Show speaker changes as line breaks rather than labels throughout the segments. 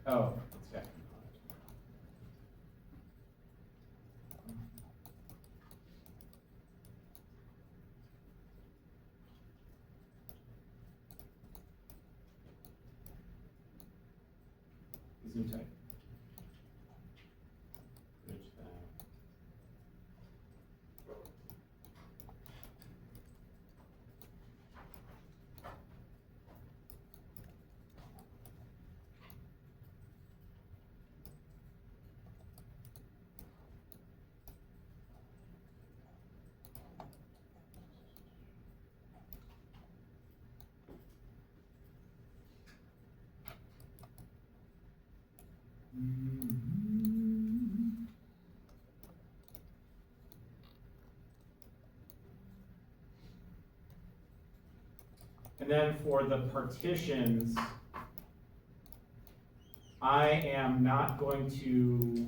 Oh, it's back. Zoom type. Bridge that. And then for the partitions, I am not going to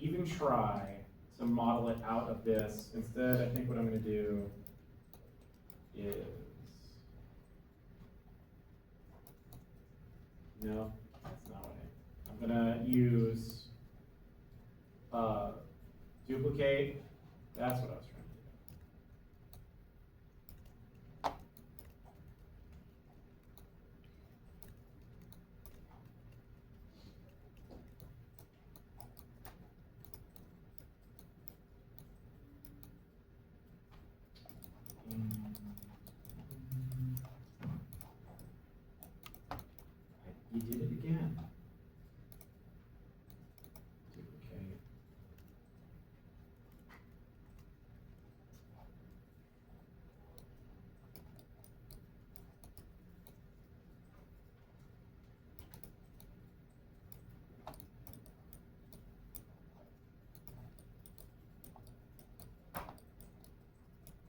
even try to model it out of this. Instead, I think what I'm going to do is, no, that's not what I'm going to use duplicate. That's what I was trying to do. You did it again. Duplicate.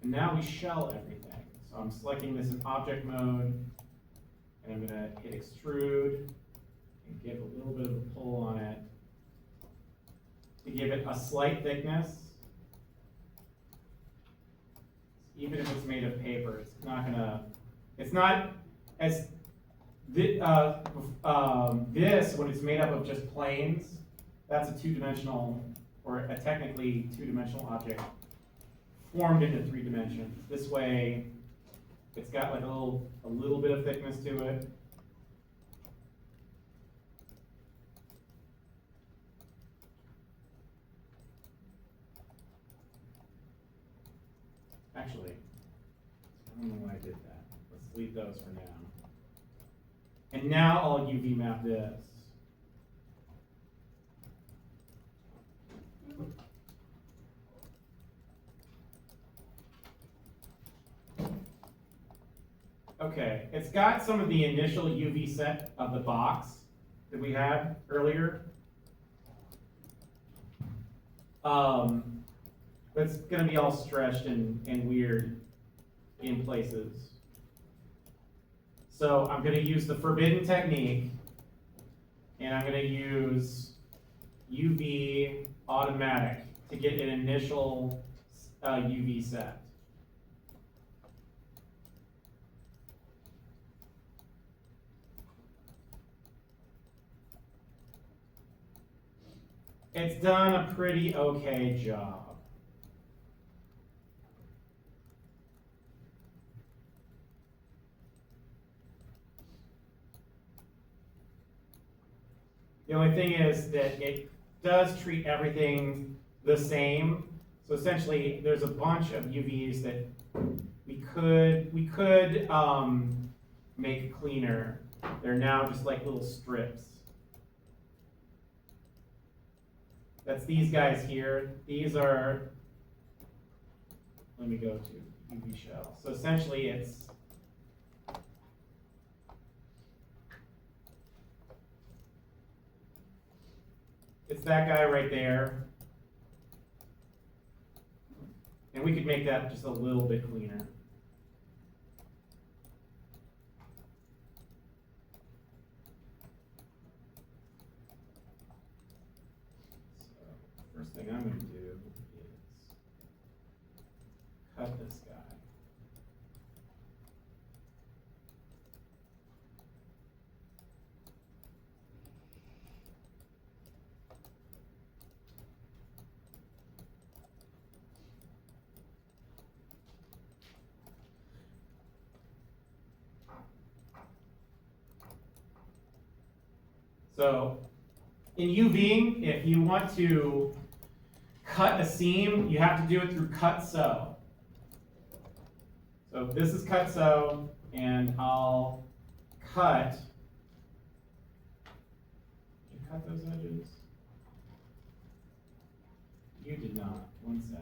And now we shell everything. So I'm selecting this in object mode, and I'm going to hit extrude and give a little bit of a pull on it to give it a slight thickness. Even if it's made of paper, it's not gonna, it's not as, this, when it's made up of just planes, that's a two-dimensional, or a technically two-dimensional object formed into 3 dimensions. This way, it's got like a little bit of thickness to it. Actually, I don't know why I did that. Let's leave those for now. And now I'll UV map this. Okay, it's got some of the initial UV set of the box that we had earlier. But it's going to be all stretched and weird in places. So I'm going to use the forbidden technique, and I'm going to use UV automatic to get an initial UV set. It's done a pretty okay job. The only thing is that it does treat everything the same. So essentially, there's a bunch of UVs that we could make cleaner. They're now just like little strips. That's these guys here. These are, let me go to UV shell. So essentially it's that guy right there. And we could make that just a little bit cleaner. So first thing I'm going to do is cut this guy. So in UVing, if you want to cut a seam, you have to do it through cut sew. So this is cut sew, and I'll cut. Did you cut those edges? You did not. One sec.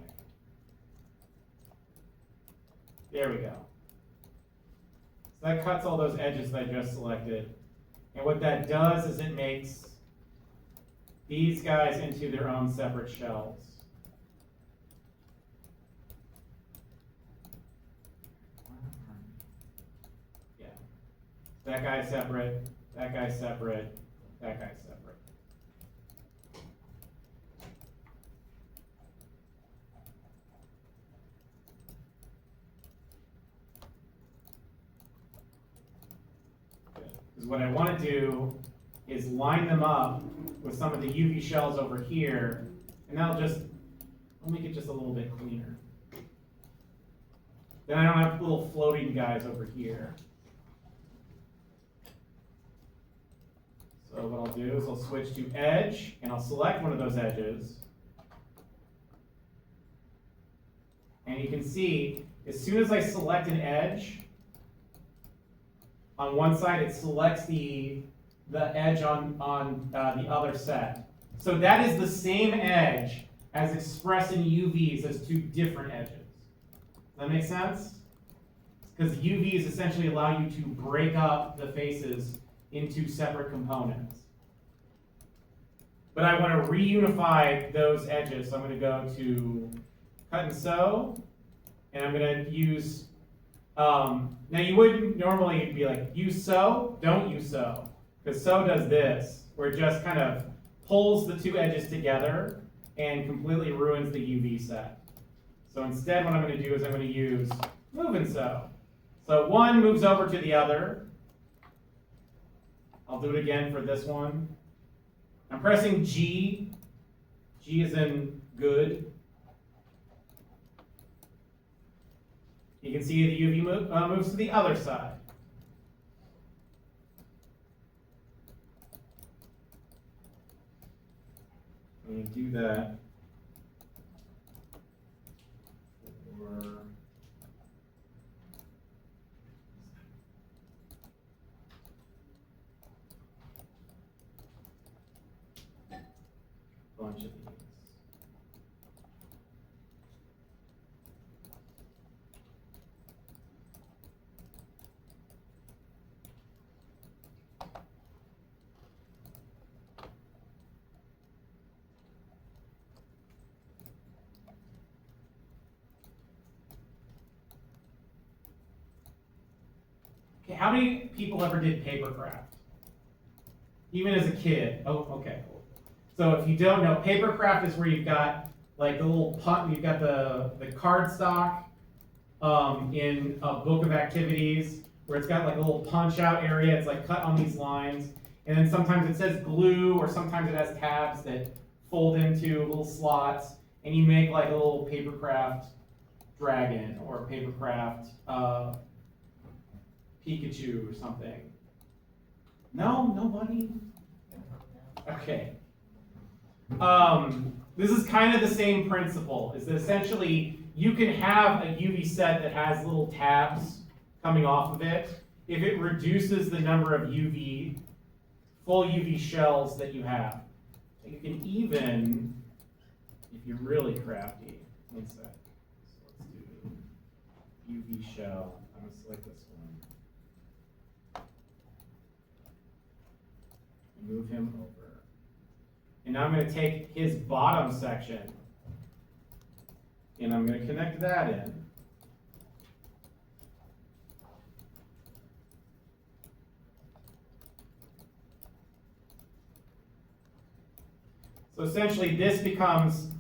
There we go. So that cuts all those edges that I just selected. And what that does is it makes these guys into their own separate shells. Yeah. That guy's separate, that guy's separate, that guy's separate. Because what I want to do is line them up with some of the UV shells over here, and that'll make it just a little bit cleaner. Then I don't have little floating guys over here. So what I'll do is I'll switch to edge, and I'll select one of those edges. And you can see, as soon as I select an edge, on one side it selects the edge on the other set. So that is the same edge as expressed in UVs as two different edges. Does that make sense? Because UVs essentially allow you to break up the faces into separate components. But I want to reunify those edges, so I'm going to go to cut and sew, and I'm going to use, now you wouldn't normally be like, use sew, don't use sew. Because sew does this, where it just kind of pulls the two edges together and completely ruins the UV set. So instead what I'm going to do is I'm going to use move and sew. So one moves over to the other. I'll do it again for this one. I'm pressing G. G is in good. You can see the UV moves to the other side. I'm going to do that for a bunch of these. Okay, how many people ever did paper craft? Even as a kid? Oh, okay, cool. So if you don't know, paper craft is where you've got like the little you've got the cardstock in a book of activities where it's got like a little punch out area. It's like cut on these lines. And then sometimes it says glue, or sometimes it has tabs that fold into little slots, and you make like a little paper craft dragon or a paper craft Pikachu or something. No, nobody? Okay. This is kind of the same principle, is that essentially you can have a UV set that has little tabs coming off of it if it reduces the number of full UV shells that you have. You can even, if you're really crafty, one sec. So let's do UV shell. I'm going to select this one. Move him over. And now I'm going to take his bottom section, and I'm going to connect that in. So essentially this becomes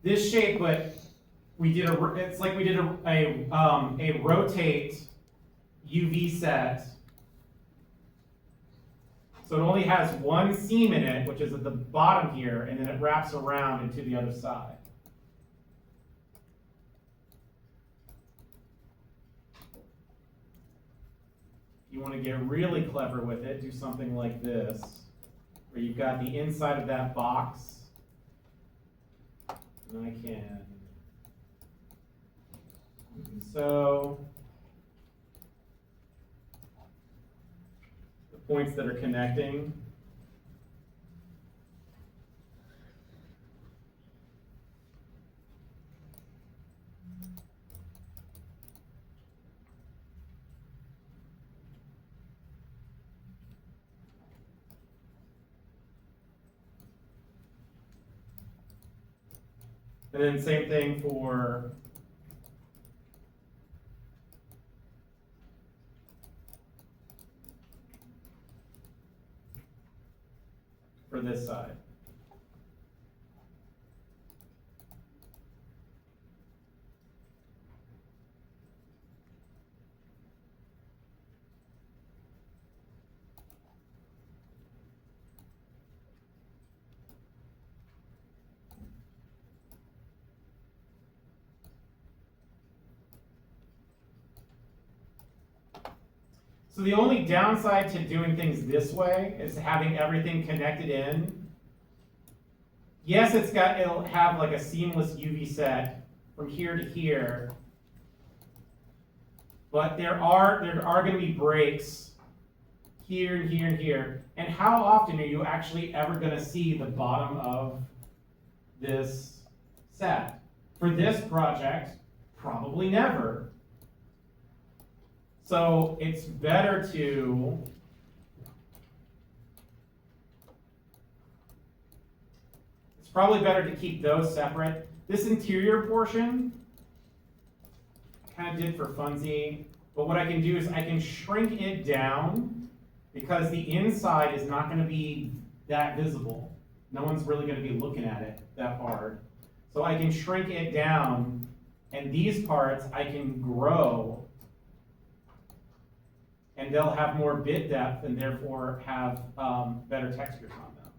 this shape, but it's like we did a rotate UV set. So it only has one seam in it, which is at the bottom here, and then it wraps around into the other side. If you want to get really clever with it, do something like this. where you've got the inside of that box. And I can, so the points that are connecting. And then same thing for this side. So the only downside to doing things this way is having everything connected in. Yes, it'll have like a seamless UV set from here to here, but there are going to be breaks here and here and here. And how often are you actually ever going to see the bottom of this set? For this project, probably never. So it's better to probably better to keep those separate. This interior portion, I kind of did for funsies, but what I can do is I can shrink it down because the inside is not going to be that visible. No one's really going to be looking at it that hard. So I can shrink it down, and these parts I can grow, and they'll have more bit depth and therefore have better textures on them.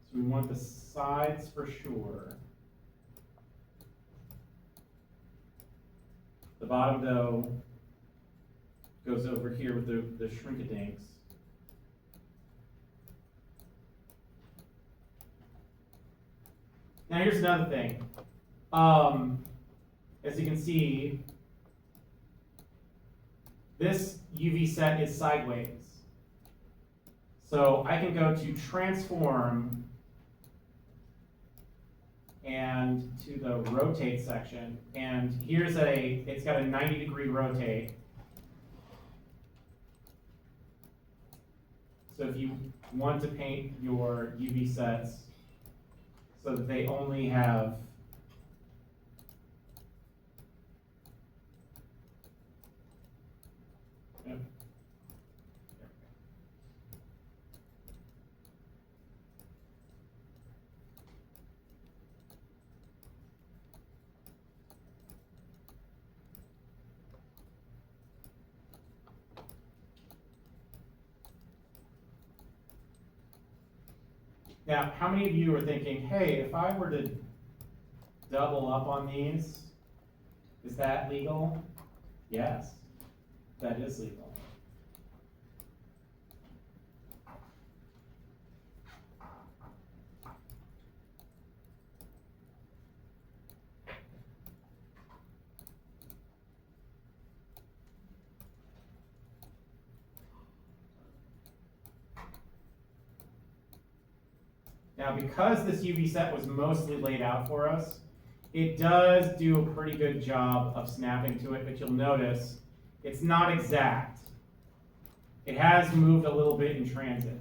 So we want the sides for sure. The bottom, though, goes over here with the shrink-a-dinks. Now here's another thing. As you can see, this UV set is sideways. So I can go to transform and to the rotate section, and here's it's got a 90-degree rotate. So if you want to paint your UV sets so that they only have Now, how many of you are thinking, hey, if I were to double up on these, is that legal? Yes, that is legal. Now, because this UV set was mostly laid out for us, it does do a pretty good job of snapping to it, but you'll notice it's not exact. It has moved a little bit in transit.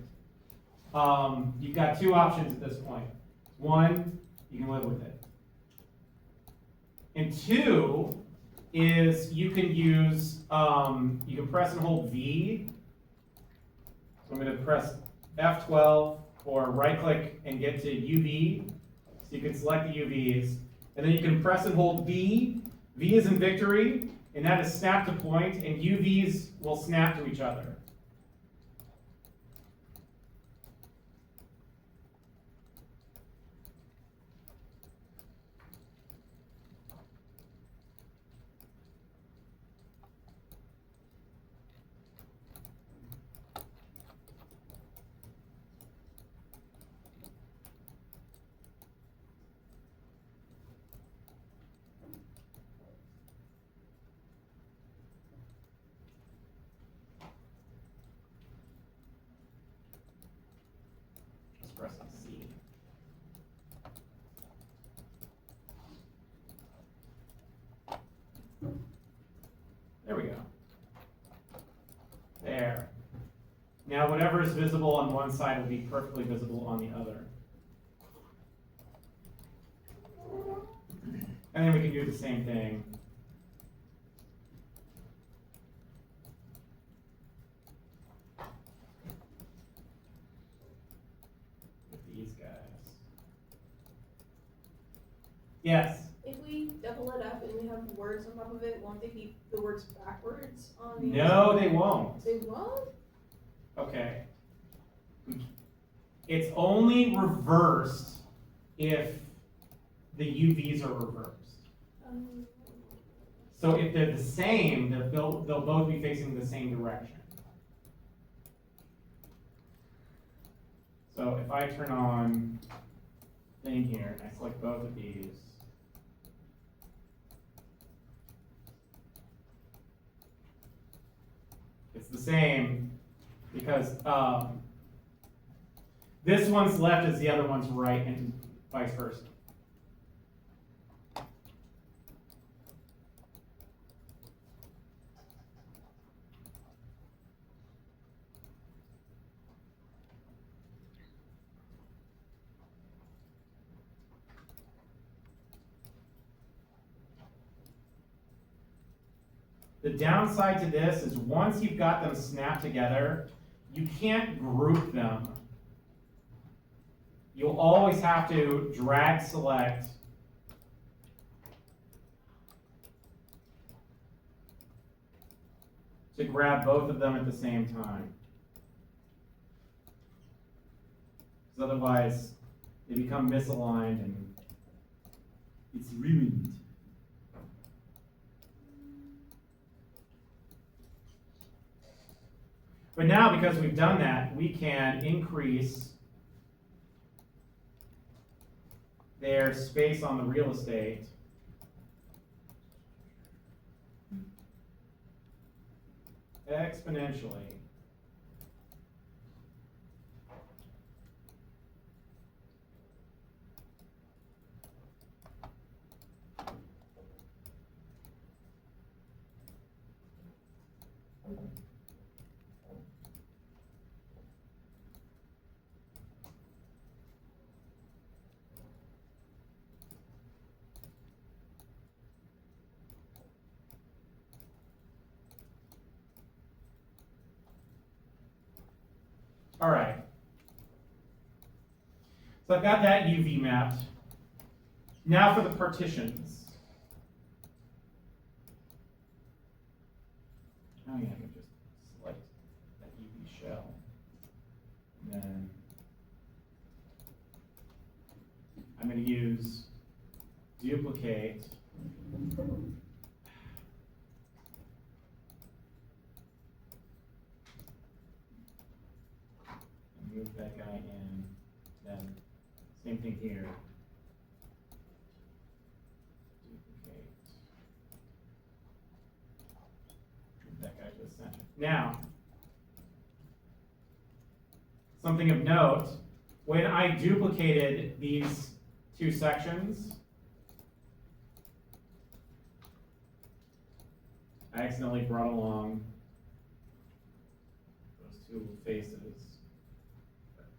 You've got two options at this point. One, you can live with it. And two is you can use, you can press and hold V. So I'm going to press F12 or right click and get to UV. So you can select the UVs. And then you can press and hold V. V is in victory, and that is snap to point, and UVs will snap to each other. pressing C. There we go. There. Now whatever is visible on one side will be perfectly visible on the other. And then we can do the same thing with these guys. Yes?
If we double it up and we have words on top of it, won't they be the words backwards on the
No, they won't.
They won't?
Okay. It's only reversed if the UVs are reversed. So if they're the same, they'll both be facing the same direction. So if I turn on thing here, and I select both of these, it's the same because this one's left as the other one's right and vice versa. The downside to this is once you've got them snapped together, you can't group them. You'll always have to drag select to grab both of them at the same time. Because otherwise they become misaligned and it's ruined. But now, because we've done that, we can increase their space on the real estate exponentially. All right. So I've got that UV mapped. Now for the partitions. Oh yeah, I can just select that UV shell. And then I'm going to use duplicate. Move that guy in, then same thing here. Duplicate. Move that guy to the center. Now, something of note, when I duplicated these two sections, I accidentally brought along those two faces.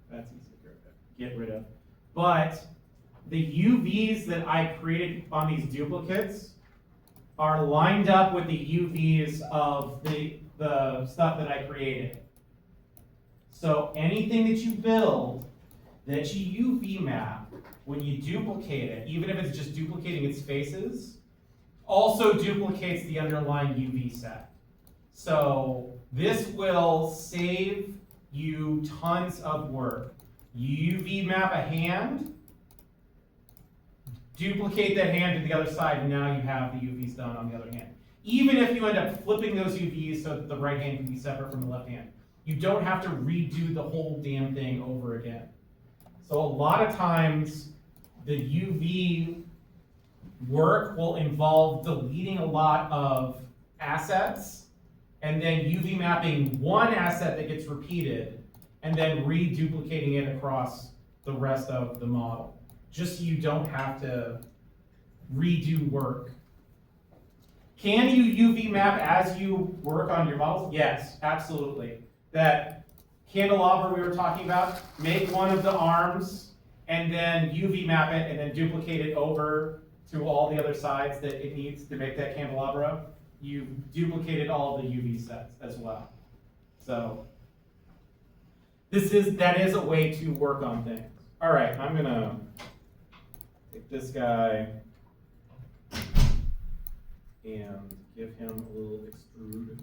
That's easy to get rid of. But the UVs that I created on these duplicates are lined up with the UVs of the stuff that I created. So anything that you build that you UV map, when you duplicate it, even if it's just duplicating its faces, also duplicates the underlying UV set. So this will save you tons of work. UV map a hand, duplicate that hand to the other side, and now you have the UVs done on the other hand. Even if you end up flipping those UVs so that the right hand can be separate from the left hand, you don't have to redo the whole damn thing over again. So a lot of times, the UV work will involve deleting a lot of assets and then UV mapping one asset that gets repeated and then reduplicating it across the rest of the model, just so you don't have to redo work. Can you UV map as you work on your models? Yes, absolutely. That candelabra we were talking about, make one of the arms and then UV map it and then duplicate it over to all the other sides that it needs to make that candelabra. You've duplicated all the UV sets as well. So that is a way to work on things. All right, I'm gonna take this guy and give him a little extrude.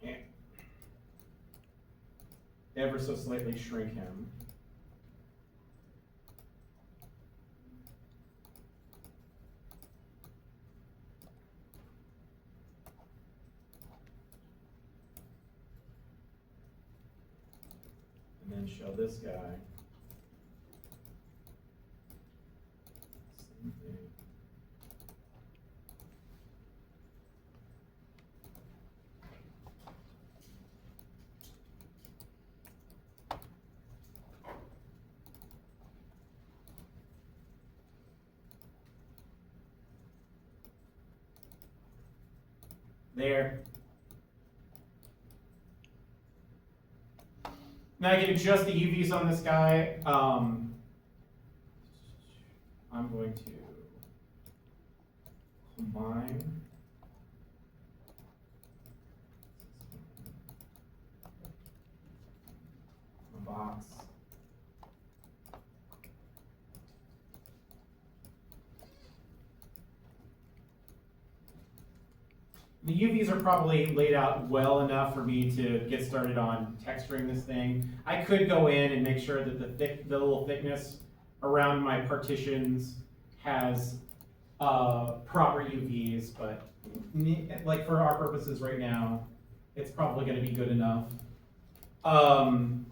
And ever so slightly shrink him. And then show this guy. Same thing. There. Now I can adjust the UVs on this guy. I'm going to combine. A box. The UVs are probably laid out well enough for me to get started on texturing this thing. I could go in and make sure that the little thickness around my partitions has proper UVs, but like for our purposes right now, it's probably going to be good enough. So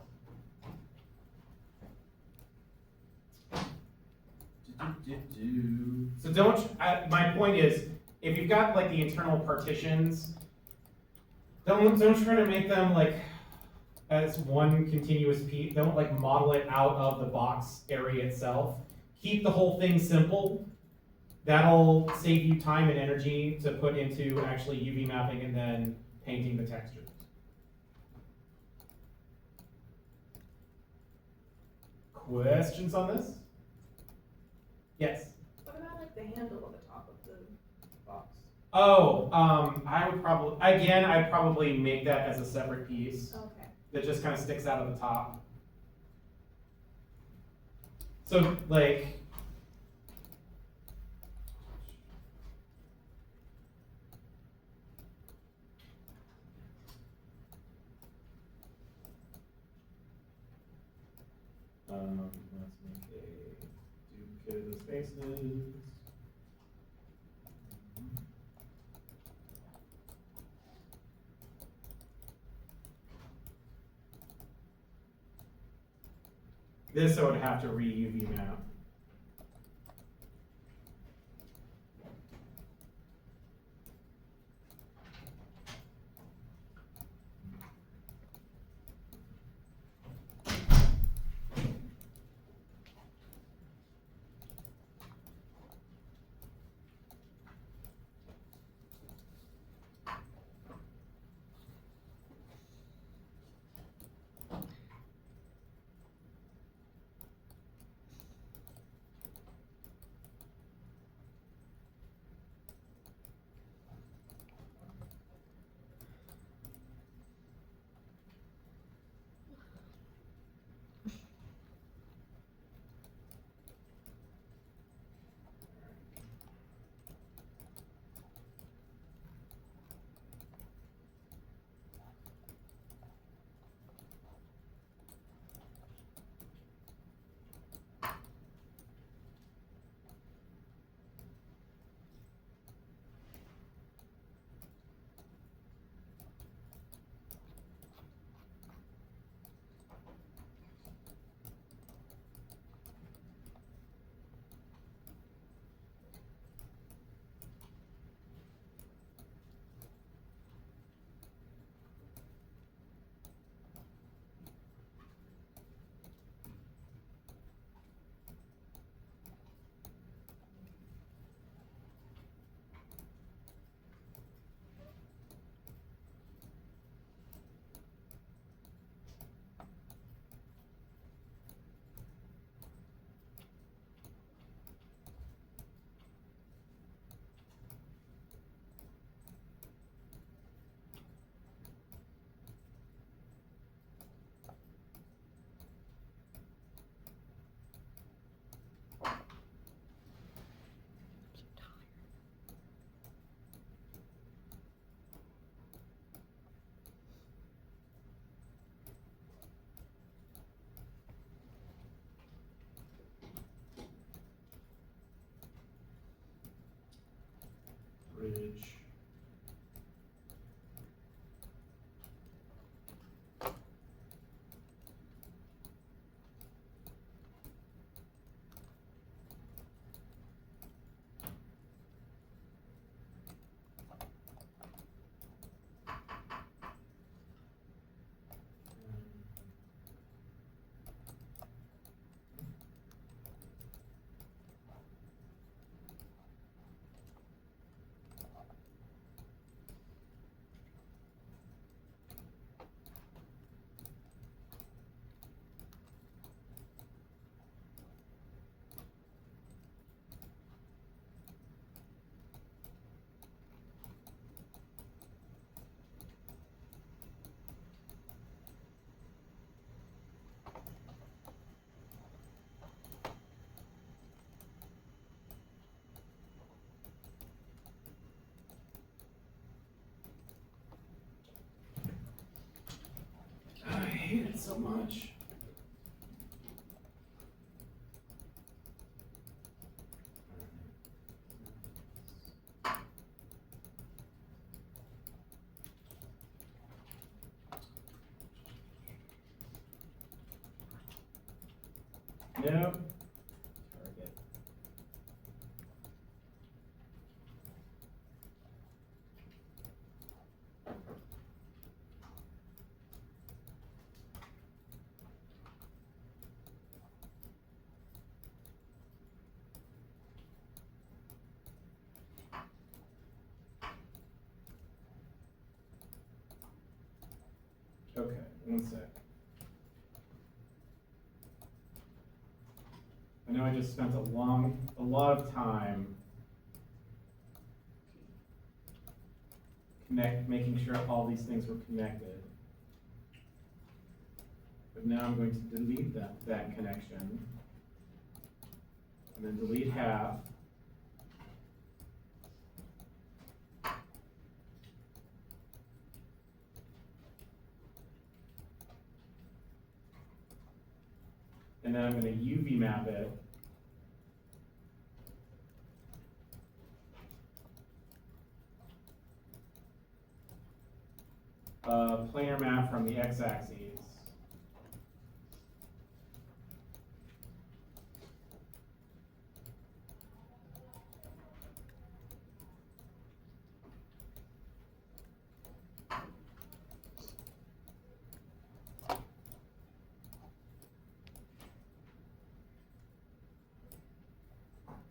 don't, my point is, if you've got like the internal partitions, don't try to make them like as one continuous piece. Don't like model it out of the box area itself. Keep the whole thing simple. That'll save you time and energy to put into actually UV mapping and then painting the textures. Questions on this? Yes?
What about like the handle at the top of the box?
Oh, I would probably, again, I'd probably make that as a separate piece
Okay.
that just kind of sticks out of the top. So like, let's make a duplicate of the spaces. This I would have to re-UV map. voltage. I hate it so much. Nope. Target. Okay, one sec. I know I just spent a lot of time making sure all these things were connected. But now I'm going to delete that connection. And then delete half. And then I'm going to UV map it. Planar map from the x-axis.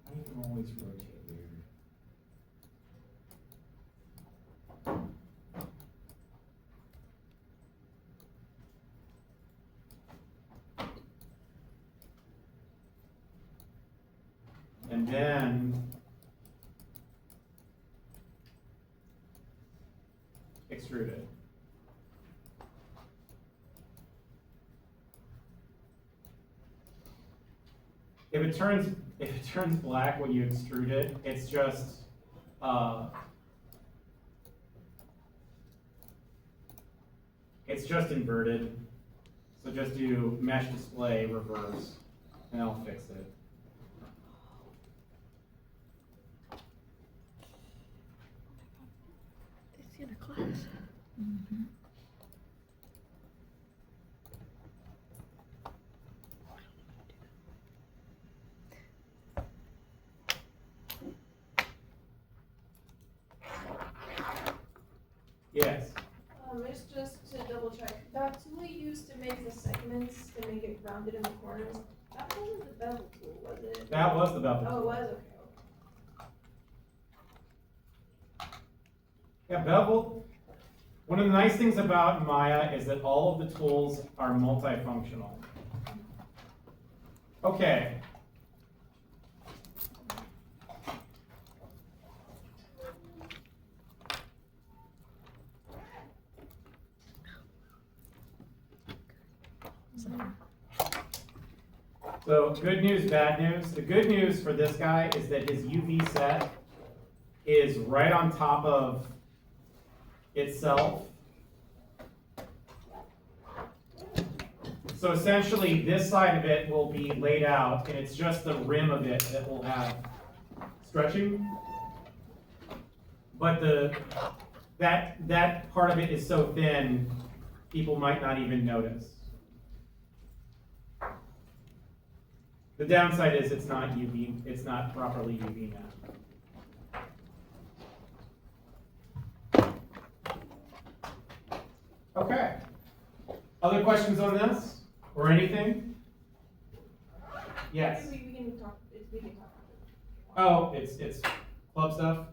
I can always rotate weird. And then extrude it. If it turns black when you extrude it, it's just inverted. So just do mesh display reverse, and I'll fix it.
It's in a class.
Yes.
It's just to double check, that tool you used to make the segments, to make it rounded in the corners, that wasn't the bevel tool, was it?
That was the bevel
Oh, it
tool.
was, okay.
Yeah, bevel. One of the nice things about Maya is that all of the tools are multifunctional. Okay. So good news, bad news. The good news for this guy is that his UV set is right on top of itself. So essentially this side of it will be laid out and it's just the rim of it that will have stretching. but that part of it is so thin, people might not even notice. The downside is it's not properly UV mapped. Okay. Other questions on this, or anything? Yes.
We can talk about it.
Oh, it's club stuff?